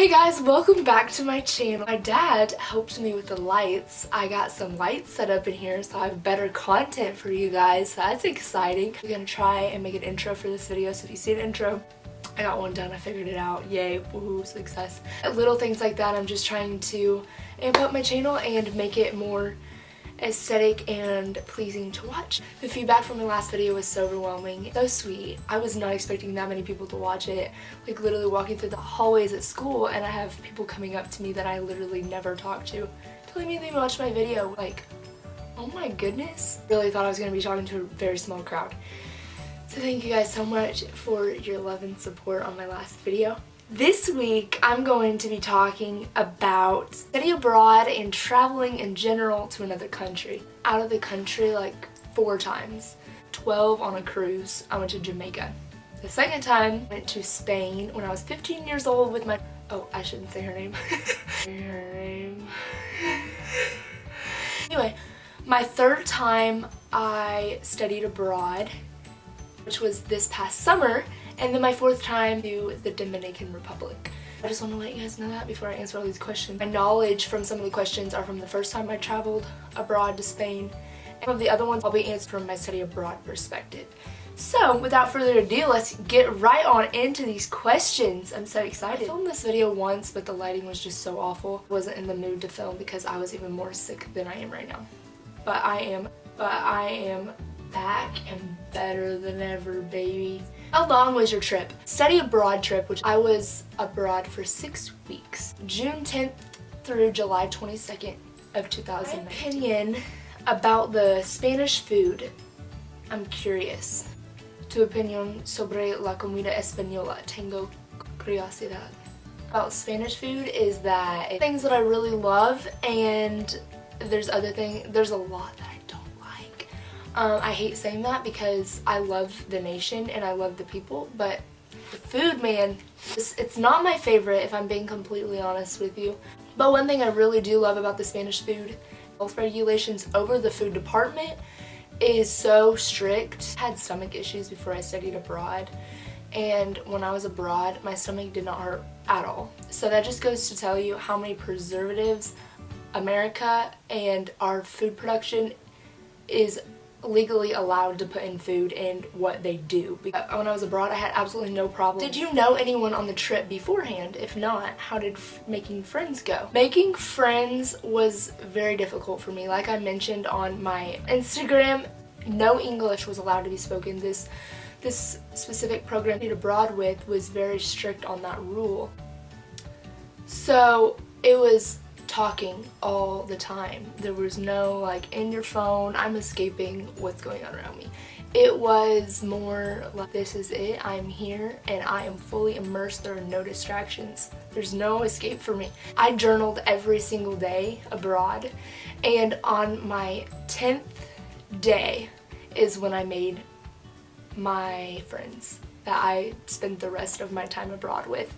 Hey guys, welcome back to my channel. My dad helped me with the lights. I got some lights set up in here so I have better content for you guys. So that's exciting. I'm gonna try and make an intro for this video. So if you see an intro, I got one done. I figured it out. Yay, woohoo, success. Little things like that. I'm just trying to amp up my channel and make it more aesthetic and pleasing to watch. The feedback from my last video was so overwhelming, so sweet. I was not expecting that many people to watch it. Like literally walking through the hallways at school and I have people coming up to me that I literally never talked to telling me they watched my video. Like, oh my goodness. Really thought I was going to be talking to a very small crowd. So thank you guys so much for your love and support on my last video. This week, I'm going to be talking about studying abroad and traveling in general to another country. Out of the country like 4 times. 12 on a cruise. I went to Jamaica. The second time, I went to Spain when I was 15 years old with my... Oh, I shouldn't say her name. Anyway, my third time I studied abroad, which was this past summer. And then my 4th time to the Dominican Republic. I just want to let you guys know that before I answer all these questions. My knowledge from some of the questions are from the first time I traveled abroad to Spain. And some of the other ones I'll be answering from my study abroad perspective. So without further ado, let's get right on into these questions. I'm so excited. I filmed this video once, but the lighting was just so awful. I wasn't in the mood to film because I was even more sick than I am right now. But I am back and better than ever, baby. How long was your trip? Study abroad trip, which I was abroad for 6 weeks. June 10th through July 22nd of 2009. My opinion about the Spanish food. I'm curious. Tu opinión sobre la comida española. Tengo curiosidad. About Spanish food is that things that I really love, and there's a lot that I don't like. I hate saying that because I love the nation and I love the people, but the food, man, it's not my favorite if I'm being completely honest with you. But one thing I really do love about the Spanish food, health regulations over the food department is so strict. I had stomach issues before I studied abroad, and when I was abroad, my stomach did not hurt at all. So that just goes to tell you how many preservatives America and our food production is legally allowed to put in food and what they do. When I was abroad, I had absolutely no problem. Did you know anyone on the trip beforehand? If not, how did making friends go? Making friends was very difficult for me. Like I mentioned on my Instagram, no English was allowed to be spoken. This specific program I studied abroad with was very strict on that rule. So it was talking all the time. There was no like in your phone, I'm escaping what's going on around me. It was more like, this is it, I'm here and I am fully immersed. There are no distractions. There's no escape for me. I journaled every single day abroad, and on my 10th day is when I made my friends that I spent the rest of my time abroad with.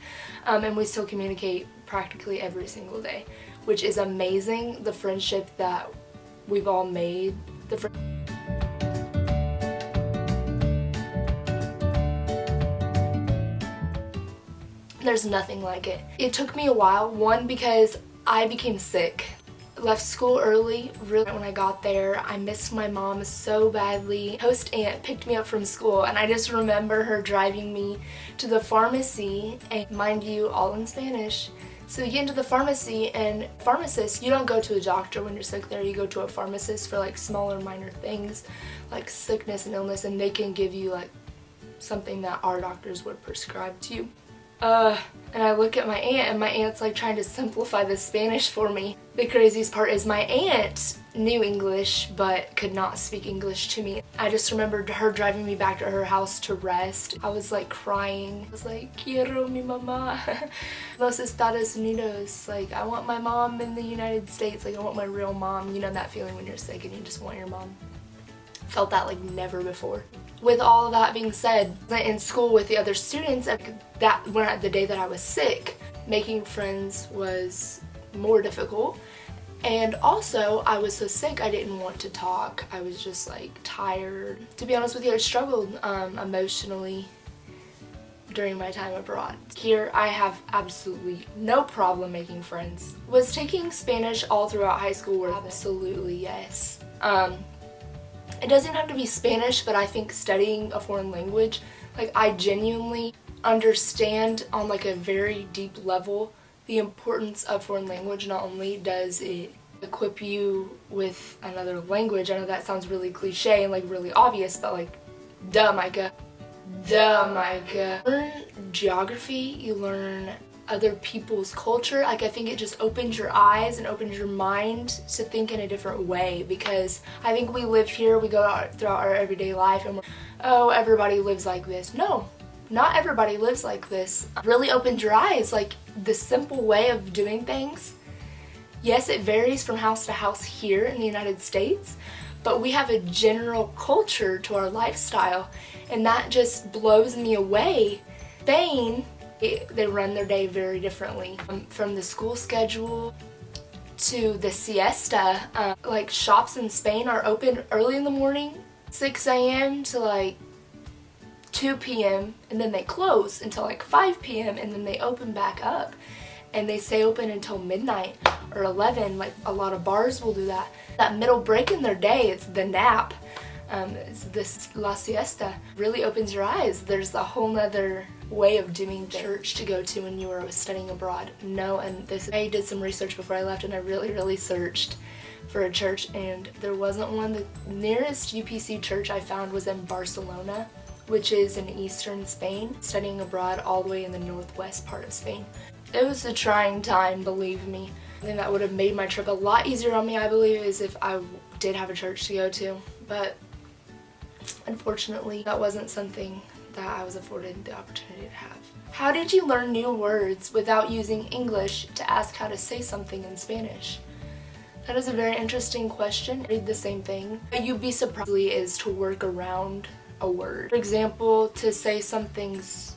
And we still communicate practically every single day, which is amazing. The friendship that we've all made. There's nothing like it. It took me a while, one because I became sick. Left school early, really when I got there. I missed my mom so badly. Host aunt picked me up from school and I just remember her driving me to the pharmacy, and mind you, all in Spanish. So you get into the pharmacy, and pharmacist, you don't go to a doctor when you're sick there, you go to a pharmacist for like smaller minor things like sickness and illness, and they can give you like something that our doctors would prescribe to you. And I look at my aunt, and my aunt's like trying to simplify the Spanish for me. The craziest part is my aunt knew English but could not speak English to me. I just remembered her driving me back to her house to rest. I was like crying. I was like, quiero mi mamá. Los Estados Unidos. Like, I want my mom in the United States. Like, I want my real mom. You know that feeling when you're sick and you just want your mom. Felt that like never before. With all of that being said, in school with the other students, the day that I was sick, making friends was more difficult. And also, I was so sick I didn't want to talk. I was just like tired. To be honest with you, I struggled emotionally during my time abroad. Here, I have absolutely no problem making friends. Was taking Spanish all throughout high school worth it? Absolutely, yes. It doesn't have to be Spanish, but I think studying a foreign language, like, I genuinely understand on like a very deep level the importance of foreign language. Not only does it equip you with another language, I know that sounds really cliche and like really obvious, but like, duh, Micah. Duh, Micah. You learn geography, you learn other people's culture. Like, I think it just opens your eyes and opens your mind to think in a different way, because I think we live here, we go out throughout our everyday life and we're, oh, everybody lives like this. No, not everybody lives like this. It really opens your eyes, like the simple way of doing things. Yes, it varies from house to house here in the United States, but we have a general culture to our lifestyle, and that just blows me away. Spain, they run their day very differently. From the school schedule to the siesta, like shops in Spain are open early in the morning, 6 a.m. to like 2 p.m. and then they close until like 5 p.m. and then they open back up. And they stay open until midnight or 11. Like, a lot of bars will do that. That middle break in their day, it's the nap. It's this la siesta. Really opens your eyes. There's a whole nother way of doing church to go to when you were studying abroad. No, and I did some research before I left, and I really searched for a church, and there wasn't one. The nearest UPC church I found was in Barcelona, which is in eastern Spain, studying abroad all the way in the northwest part of Spain. It was a trying time, believe me. I think that would have made my trip a lot easier on me, I believe, is if I did have a church to go to. But unfortunately, that wasn't something that I was afforded the opportunity to have. How did you learn new words without using English to ask how to say something in Spanish? That is a very interesting question. I did the same thing. You'd be surprised is to work around a word. For example, to say something's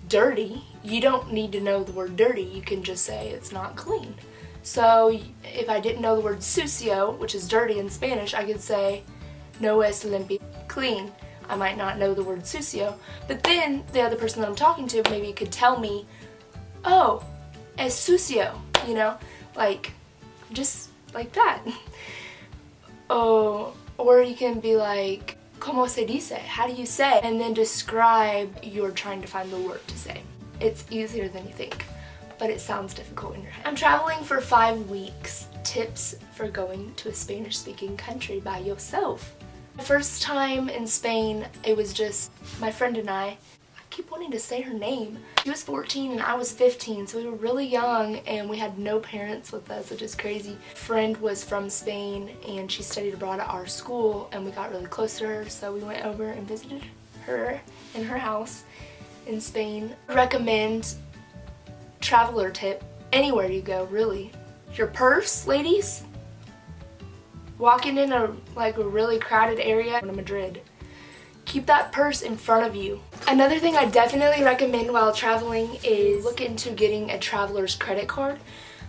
dirty, you don't need to know the word dirty. You can just say it's not clean. So if I didn't know the word sucio, which is dirty in Spanish, I could say no es limpio, clean. I might not know the word sucio, but then the other person that I'm talking to maybe could tell me, oh, es sucio, you know, like, just like that. Oh, or you can be like, ¿Cómo se dice? How do you say? And then describe you're trying to find the word to say. It's easier than you think, but it sounds difficult in your head. I'm traveling for 5 weeks. Tips for going to a Spanish-speaking country by yourself. My first time in Spain, it was just my friend and I keep wanting to say her name. She was 14 and I was 15, so we were really young and we had no parents with us, which is crazy. Friend was from Spain and she studied abroad at our school and we got really close to her, so we went over and visited her in her house in Spain. I recommend, traveler tip, anywhere you go, really. Your purse, ladies. Walking in a really crowded area in Madrid. Keep that purse in front of you. Another thing I definitely recommend while traveling is look into getting a traveler's credit card,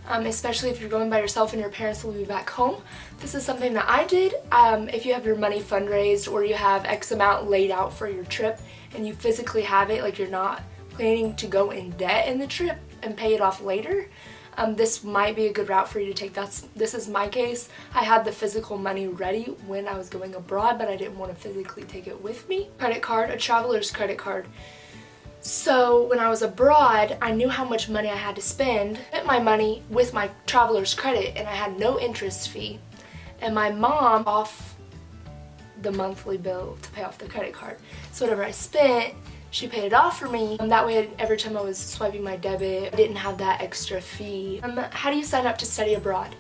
especially if you're going by yourself and your parents will be back home. This is something that I did. If you have your money fundraised or you have X amount laid out for your trip and you physically have it, like you're not planning to go in debt in the trip and pay it off later, this might be a good route for you to take. This is my case. I had the physical money ready when I was going abroad, but I didn't want to physically take it with me. Credit card, a traveler's credit card. So when I was abroad, I knew how much money I had to spend. I spent my money with my traveler's credit and I had no interest fee. And my mom off the monthly bill to pay off the credit card. So whatever I spent, she paid it off for me. That way, every time I was swiping my debit, I didn't have that extra fee. How do you sign up to study abroad?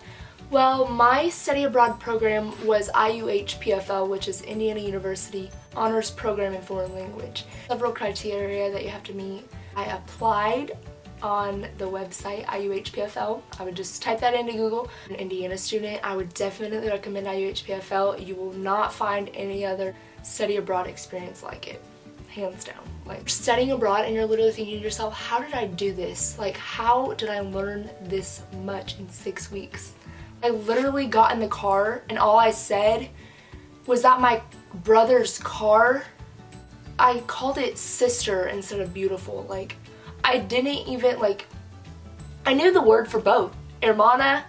Well, my study abroad program was Iuhpfl, which is Indiana University Honors Program in Foreign Language. Several criteria that you have to meet. I applied on the website Iuhpfl. I would just type that into Google. An Indiana student, I would definitely recommend Iuhpfl. You will not find any other study abroad experience like it. Hands down. Like, studying abroad and you're literally thinking to yourself, how did I do this? Like, how did I learn this much in 6 weeks? I literally got in the car and all I said was that my brother's car I called it sister instead of beautiful. Like, I didn't even, like, I knew the word for both. Hermana,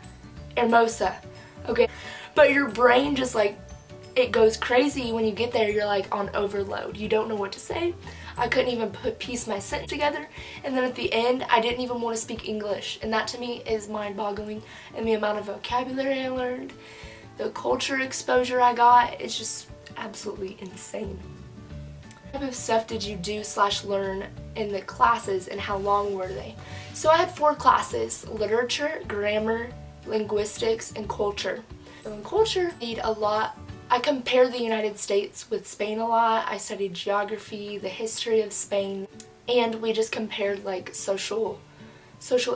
hermosa. Okay? But your brain just, like, it goes crazy when you get there. You're, like, on overload. You don't know what to say. I couldn't even piece my sentence together. And then at the end, I didn't even want to speak English. And that to me is mind-boggling. And the amount of vocabulary I learned, the culture exposure I got, it's just absolutely insane. What type of stuff did you do / learn in the classes, and how long were they? So I had 4 classes: literature, grammar, linguistics, and culture. So in culture, I did a lot. I compared the United States with Spain a lot. I studied geography, the history of Spain, and we just compared like social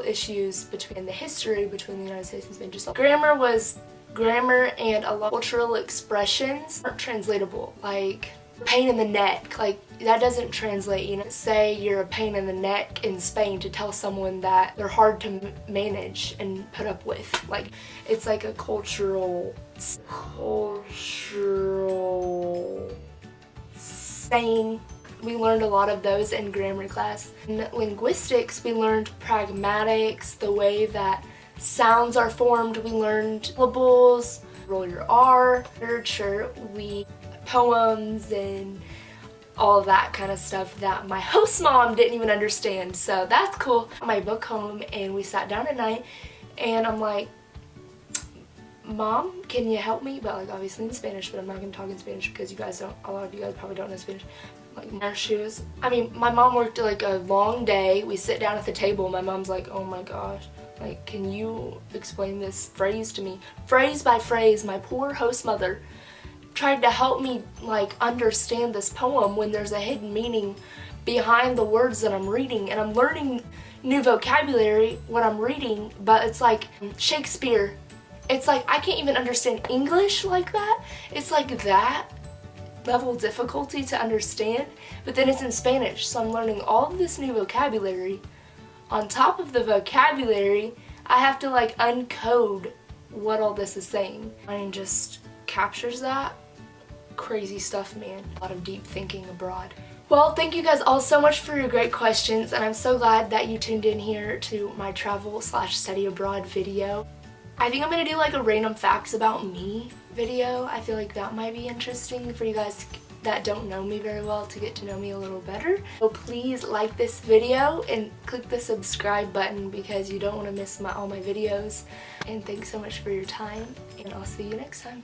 issues between the history between the United States and Spain. Just grammar was grammar, and a lot of cultural expressions aren't translatable. Like pain in the neck, like that doesn't translate. You know, say you're a pain in the neck in Spain to tell someone that they're hard to manage and put up with. Like, it's like a cultural saying. We learned a lot of those in grammar class. In linguistics, we learned pragmatics, the way that sounds are formed. We learned syllables, roll your R. Literature, we poems and all of that kind of stuff that my host mom didn't even understand. So that's cool. My book home, and we sat down at night, and I'm like, Mom, can you help me? But like obviously in Spanish, but I'm not gonna talk in Spanish because you guys don't, a lot of you guys probably don't know Spanish. Like my shoes. I mean, my mom worked like a long day. We sit down at the table. My mom's like, oh my gosh, like, can you explain this phrase to me? Phrase by phrase, my poor host mother tried to help me like understand this poem when there's a hidden meaning behind the words that I'm reading, and I'm learning new vocabulary when I'm reading, but it's like Shakespeare. It's like I can't even understand English like that. It's like that level of difficulty to understand, but then it's in Spanish, so I'm learning all of this new vocabulary. On top of the vocabulary, I have to like uncode what all this is saying. Mine just captures that. Crazy stuff, man. A lot of deep thinking abroad. Well, thank you guys all so much for your great questions, and I'm so glad that you tuned in here to my travel / study abroad video. I think I'm gonna do like a random facts about me video. I feel like that might be interesting for you guys that don't know me very well to get to know me a little better. So please like this video and click the subscribe button because you don't want to miss all my videos. And thanks so much for your time, and I'll see you next time.